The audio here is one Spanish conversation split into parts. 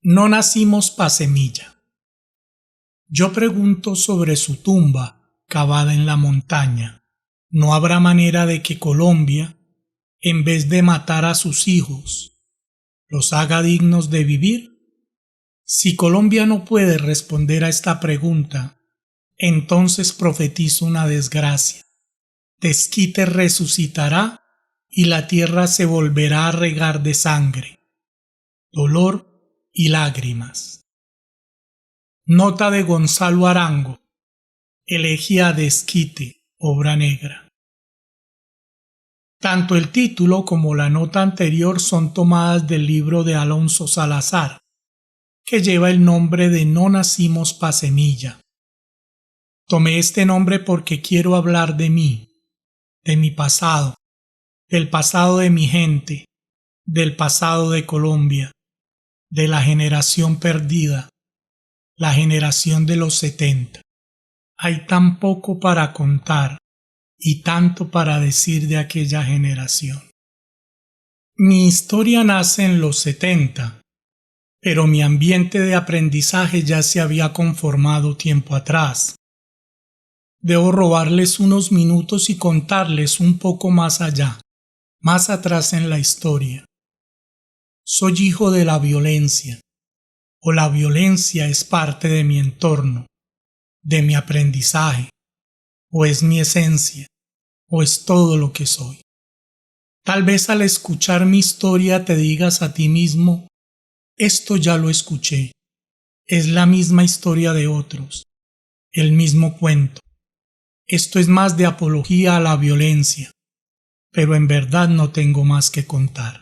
No nacimos pa' semilla. Yo pregunto sobre su tumba cavada en la montaña. ¿No habrá manera de que Colombia, en vez de matar a sus hijos, los haga dignos de vivir? Si Colombia no puede responder a esta pregunta, entonces profetizo una desgracia. Desquite resucitará y la tierra se volverá a regar de sangre, dolor y lágrimas. Nota de Gonzalo Arango, Elegía Desquite, obra negra. Tanto el título como la nota anterior son tomadas del libro de Alonso Salazar, que lleva el nombre de No nacimos pa' semilla. Tomé este nombre porque quiero hablar de mí, de mi pasado, del pasado de mi gente, del pasado de Colombia, de la generación perdida, la generación de los 70. Hay tan poco para contar y tanto para decir de aquella generación. Mi historia nace en los 70, pero mi ambiente de aprendizaje ya se había conformado tiempo atrás. Debo robarles unos minutos y contarles un poco más allá, más atrás en la historia. Soy hijo de la violencia, o la violencia es parte de mi entorno, de mi aprendizaje, o es mi esencia, o es todo lo que soy. Tal vez al escuchar mi historia te digas a ti mismo, esto ya lo escuché, es la misma historia de otros, el mismo cuento. Esto es más de apología a la violencia, pero en verdad no tengo más que contar.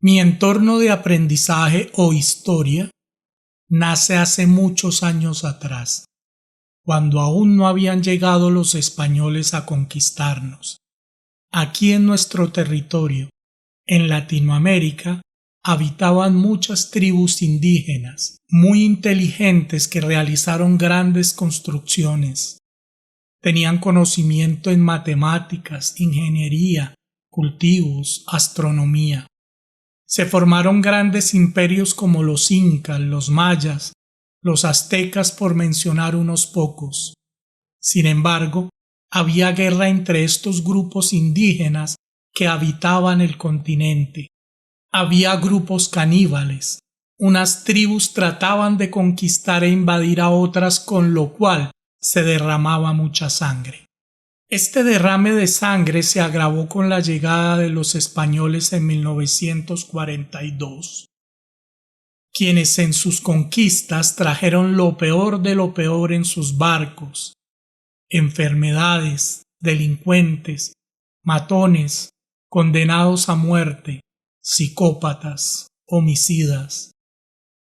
Mi entorno de aprendizaje o historia nace hace muchos años atrás, cuando aún no habían llegado los españoles a conquistarnos. Aquí en nuestro territorio, en Latinoamérica, habitaban muchas tribus indígenas, muy inteligentes que realizaron grandes construcciones. Tenían conocimiento en matemáticas, ingeniería, cultivos, astronomía. Se formaron grandes imperios como los incas, los mayas, los aztecas por mencionar unos pocos. Sin embargo, había guerra entre estos grupos indígenas que habitaban el continente. Había grupos caníbales. Unas tribus trataban de conquistar e invadir a otras, con lo cual se derramaba mucha sangre. Este derrame de sangre se agravó con la llegada de los españoles en 1942, quienes en sus conquistas trajeron lo peor de lo peor en sus barcos: enfermedades, delincuentes, matones, condenados a muerte, psicópatas, homicidas.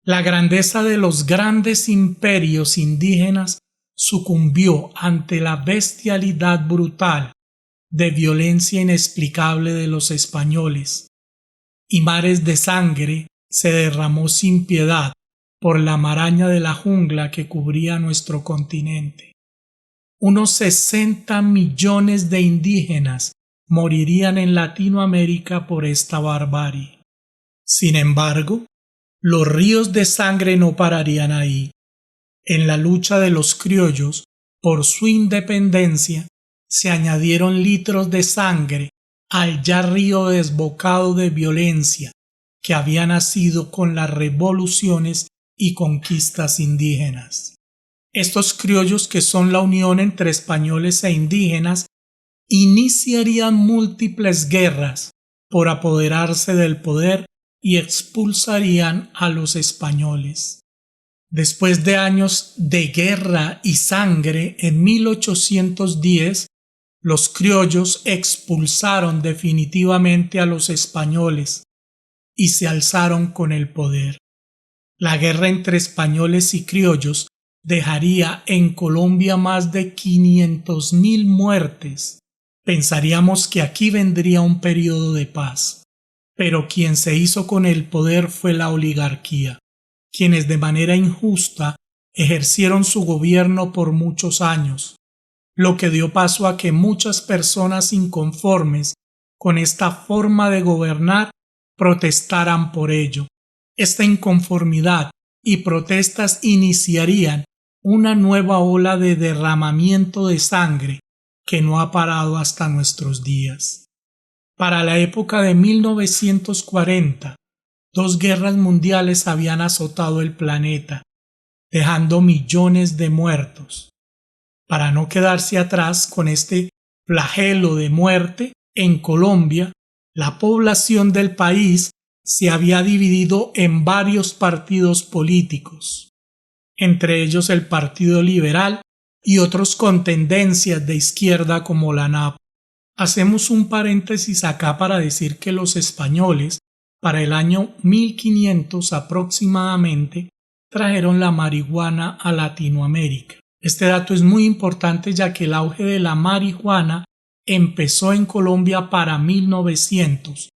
La grandeza de los grandes imperios indígenas sucumbió ante la bestialidad brutal de violencia inexplicable de los españoles, y mares de sangre se derramó sin piedad por la maraña de la jungla que cubría nuestro continente. Unos 60 millones de indígenas morirían en Latinoamérica por esta barbarie. Sin embargo, los ríos de sangre no pararían ahí. En la lucha de los criollos por su independencia se añadieron litros de sangre al ya río desbocado de violencia que había nacido con las revoluciones y conquistas indígenas. Estos criollos, que son la unión entre españoles e indígenas, iniciarían múltiples guerras por apoderarse del poder y expulsarían a los españoles. Después de años de guerra y sangre, en 1810, los criollos expulsaron definitivamente a los españoles y se alzaron con el poder. La guerra entre españoles y criollos dejaría en Colombia más de 500,000 muertes. Pensaríamos que aquí vendría un periodo de paz, pero quien se hizo con el poder fue la oligarquía, quienes de manera injusta ejercieron su gobierno por muchos años, lo que dio paso a que muchas personas inconformes con esta forma de gobernar protestaran por ello. Esta inconformidad y protestas iniciarían una nueva ola de derramamiento de sangre que no ha parado hasta nuestros días. Para la época de 1940, dos guerras mundiales habían azotado el planeta, dejando millones de muertos. Para no quedarse atrás con este flagelo de muerte, en Colombia, la población del país se había dividido en varios partidos políticos, entre ellos el Partido Liberal y otros con tendencias de izquierda como la NAP. Hacemos un paréntesis acá para decir que los españoles, para el año 1500 aproximadamente, trajeron la marihuana a Latinoamérica. Este dato es muy importante ya que el auge de la marihuana empezó en Colombia para 1900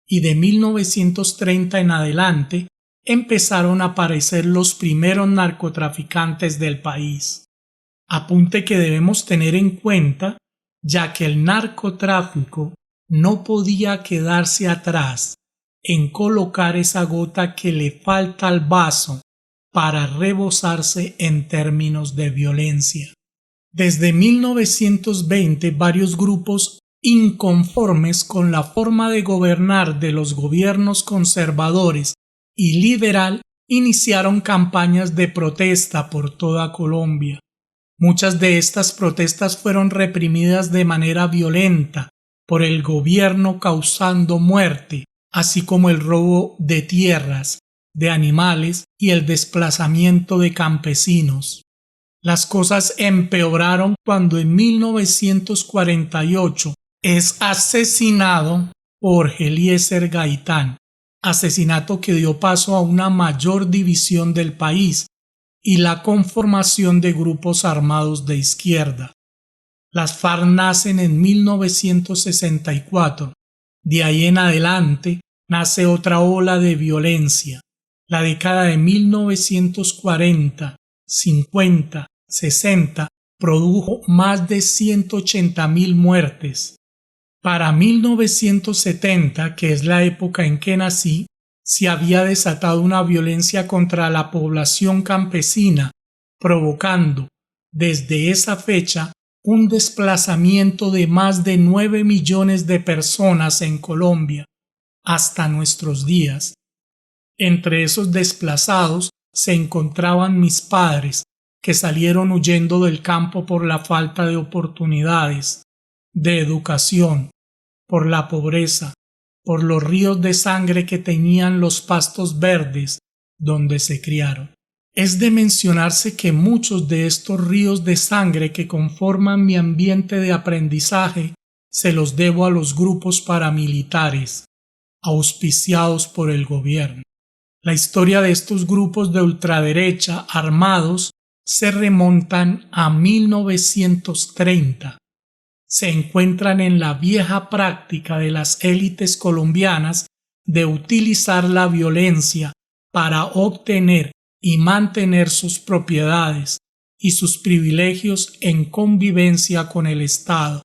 y de 1930 en adelante empezaron a aparecer los primeros narcotraficantes del país. Apunte que debemos tener en cuenta ya que el narcotráfico no podía quedarse atrás en colocar esa gota que le falta al vaso para rebosarse en términos de violencia. Desde 1920, varios grupos inconformes con la forma de gobernar de los gobiernos conservadores y liberal iniciaron campañas de protesta por toda Colombia. Muchas de estas protestas fueron reprimidas de manera violenta por el gobierno, causando muerte, así como el robo de tierras, de animales y el desplazamiento de campesinos. Las cosas empeoraron cuando en 1948 es asesinado Jorge Eliezer Gaitán, asesinato que dio paso a una mayor división del país y la conformación de grupos armados de izquierda. Las FARC nacen en 1964. De ahí en adelante nace otra ola de violencia. La década de 1940, 50, 60 produjo más de 180.000 muertes. Para 1970, que es la época en que nací, se había desatado una violencia contra la población campesina, provocando desde esa fecha un desplazamiento de más de 9 millones de personas en Colombia hasta nuestros días. Entre esos desplazados se encontraban mis padres, que salieron huyendo del campo por la falta de oportunidades, de educación, por la pobreza, por los ríos de sangre que tenían los pastos verdes donde se criaron. Es de mencionarse que muchos de estos ríos de sangre que conforman mi ambiente de aprendizaje se los debo a los grupos paramilitares, auspiciados por el gobierno. La historia de estos grupos de ultraderecha armados se remontan a 1930. Se encuentran en la vieja práctica de las élites colombianas de utilizar la violencia para obtener y mantener sus propiedades y sus privilegios en convivencia con el Estado.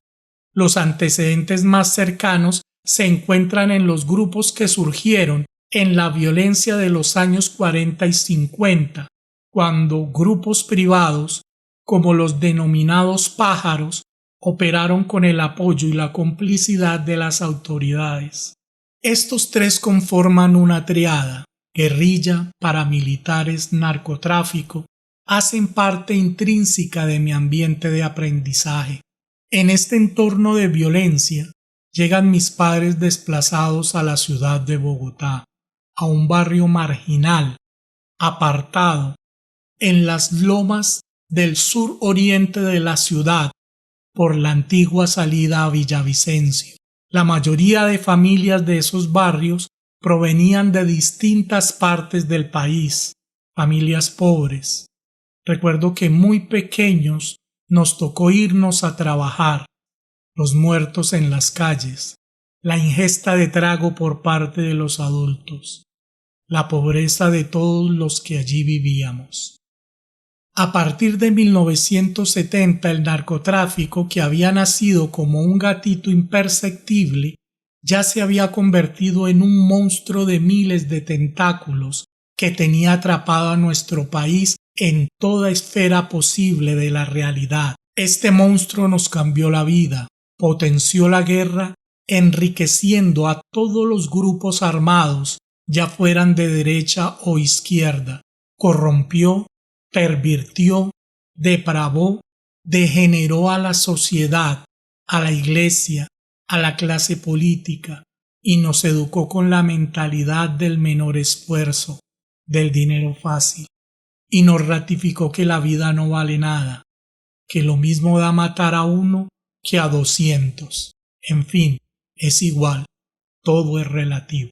Los antecedentes más cercanos se encuentran en los grupos que surgieron en la violencia de los años 40 y 50, cuando grupos privados, como los denominados pájaros, operaron con el apoyo y la complicidad de las autoridades. Estos tres conforman una triada: guerrilla, paramilitares, narcotráfico, hacen parte intrínseca de mi ambiente de aprendizaje. En este entorno de violencia llegan mis padres desplazados a la ciudad de Bogotá, a un barrio marginal, apartado, en las lomas del sur oriente de la ciudad, por la antigua salida a Villavicencio. La mayoría de familias de esos barrios provenían de distintas partes del país, familias pobres. Recuerdo que muy pequeños nos tocó irnos a trabajar, los muertos en las calles, la ingesta de trago por parte de los adultos, la pobreza de todos los que allí vivíamos. A partir de 1970, el narcotráfico, que había nacido como un gatito imperceptible, ya se había convertido en un monstruo de miles de tentáculos que tenía atrapado a nuestro país en toda esfera posible de la realidad. Este monstruo nos cambió la vida, potenció la guerra, enriqueciendo a todos los grupos armados, ya fueran de derecha o izquierda, corrompió, pervirtió, depravó, degeneró a la sociedad, a la iglesia, a la clase política, y nos educó con la mentalidad del menor esfuerzo, del dinero fácil, y nos ratificó que la vida no vale nada, que lo mismo da matar a uno que a 200. En fin, es igual, todo es relativo.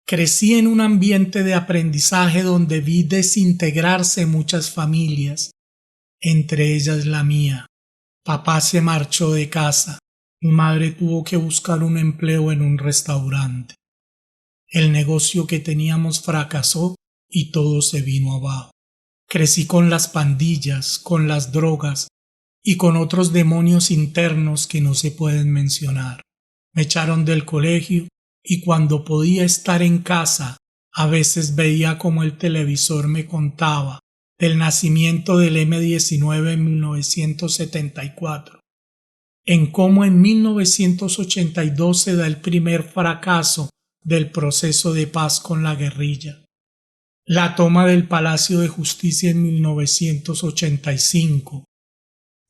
Crecí en un ambiente de aprendizaje donde vi desintegrarse muchas familias, entre ellas la mía. Papá se marchó de casa, mi madre tuvo que buscar un empleo en un restaurante. El negocio que teníamos fracasó y todo se vino abajo. Crecí con las pandillas, con las drogas y con otros demonios internos que no se pueden mencionar. Me echaron del colegio y cuando podía estar en casa, a veces veía como el televisor me contaba del nacimiento del M-19 en 1974, en cómo en 1982 se da el primer fracaso del proceso de paz con la guerrilla, la toma del Palacio de Justicia en 1985,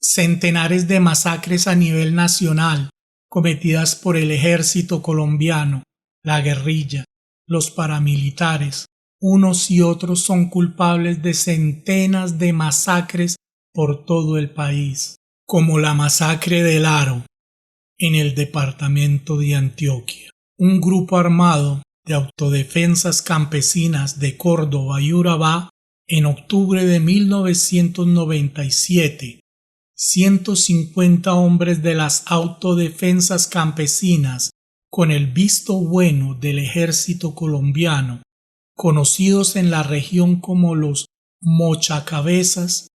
centenares de masacres a nivel nacional cometidas por el ejército colombiano, la guerrilla, los paramilitares. Unos y otros son culpables de centenas de masacres por todo el país, como la masacre del Aro, en el departamento de Antioquia. Un grupo armado de autodefensas campesinas de Córdoba y Urabá, en octubre de 1997, 150 hombres de las autodefensas campesinas, con el visto bueno del ejército colombiano, conocidos en la región como los Mochacabezas,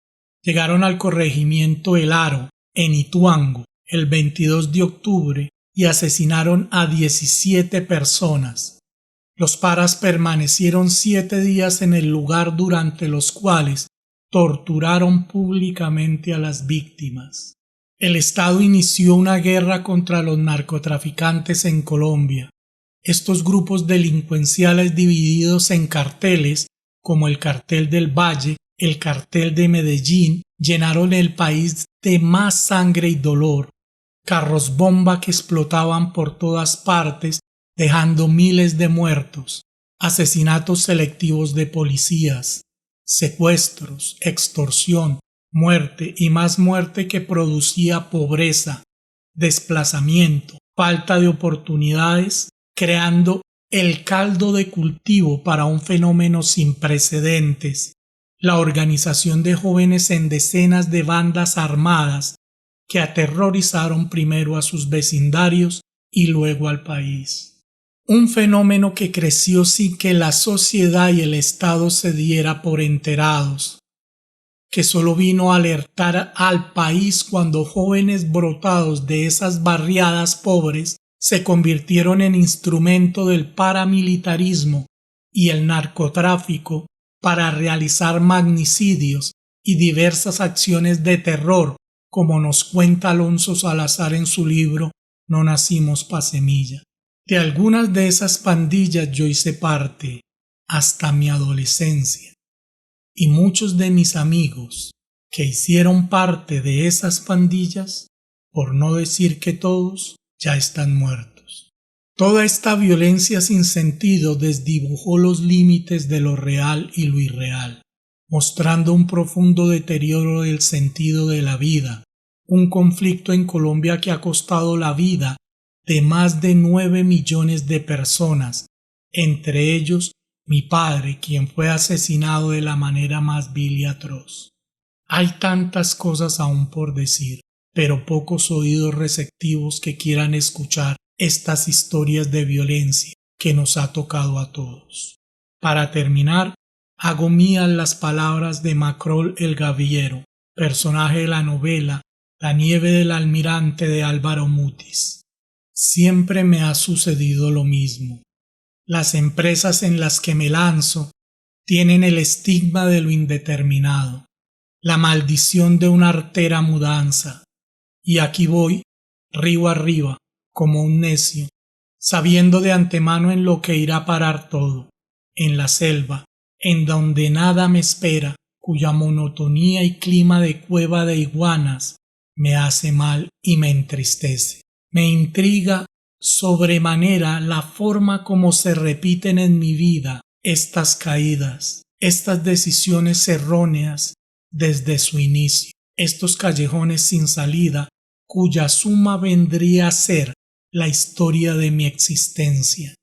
llegaron al corregimiento El Aro, en Ituango, el 22 de octubre y asesinaron a 17 personas. Los paras permanecieron 7 días en el lugar, durante los cuales torturaron públicamente a las víctimas. El Estado inició una guerra contra los narcotraficantes en Colombia. Estos grupos delincuenciales, divididos en carteles, como el Cartel del Valle, el Cartel de Medellín, llenaron el país de más sangre y dolor. Carros bomba que explotaban por todas partes, dejando miles de muertos, asesinatos selectivos de policías, secuestros, extorsión, muerte y más muerte que producía pobreza, desplazamiento, falta de oportunidades, creando el caldo de cultivo para un fenómeno sin precedentes, la organización de jóvenes en decenas de bandas armadas que aterrorizaron primero a sus vecindarios y luego al país. Un fenómeno que creció sin que la sociedad y el Estado se diera por enterados, que solo vino a alertar al país cuando jóvenes brotados de esas barriadas pobres se convirtieron en instrumento del paramilitarismo y el narcotráfico para realizar magnicidios y diversas acciones de terror, como nos cuenta Alonso Salazar en su libro No nacimos pa' semilla. De algunas de esas pandillas yo hice parte hasta mi adolescencia, y muchos de mis amigos que hicieron parte de esas pandillas, por no decir que todos, ya están muertos. Toda esta violencia sin sentido desdibujó los límites de lo real y lo irreal, mostrando un profundo deterioro del sentido de la vida, un conflicto en Colombia que ha costado la vida de más de 9 millones de personas, entre ellos mi padre, quien fue asesinado de la manera más vil y atroz. Hay tantas cosas aún por decir, pero pocos oídos receptivos que quieran escuchar estas historias de violencia que nos ha tocado a todos. Para terminar, hago mías las palabras de Macrol el Gaviero, personaje de la novela La nieve del almirante de Álvaro Mutis. Siempre me ha sucedido lo mismo. Las empresas en las que me lanzo tienen el estigma de lo indeterminado, la maldición de una artera mudanza. Y aquí voy, río arriba, como un necio, sabiendo de antemano en lo que irá a parar todo, en la selva, en donde nada me espera, cuya monotonía y clima de cueva de iguanas me hace mal y me entristece. Me intriga sobremanera la forma como se repiten en mi vida estas caídas, estas decisiones erróneas desde su inicio, estos callejones sin salida cuya suma vendría a ser la historia de mi existencia.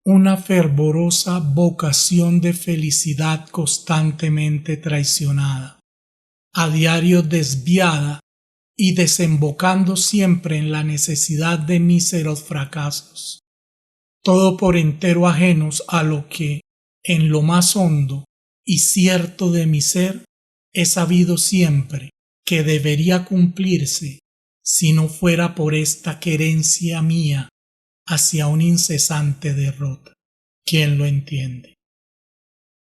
Una fervorosa vocación de felicidad constantemente traicionada, a diario desviada y desembocando siempre en la necesidad de míseros fracasos, todo por entero ajenos a lo que, en lo más hondo y cierto de mi ser, he sabido siempre que debería cumplirse si no fuera por esta querencia mía hacia una incesante derrota. ¿Quién lo entiende?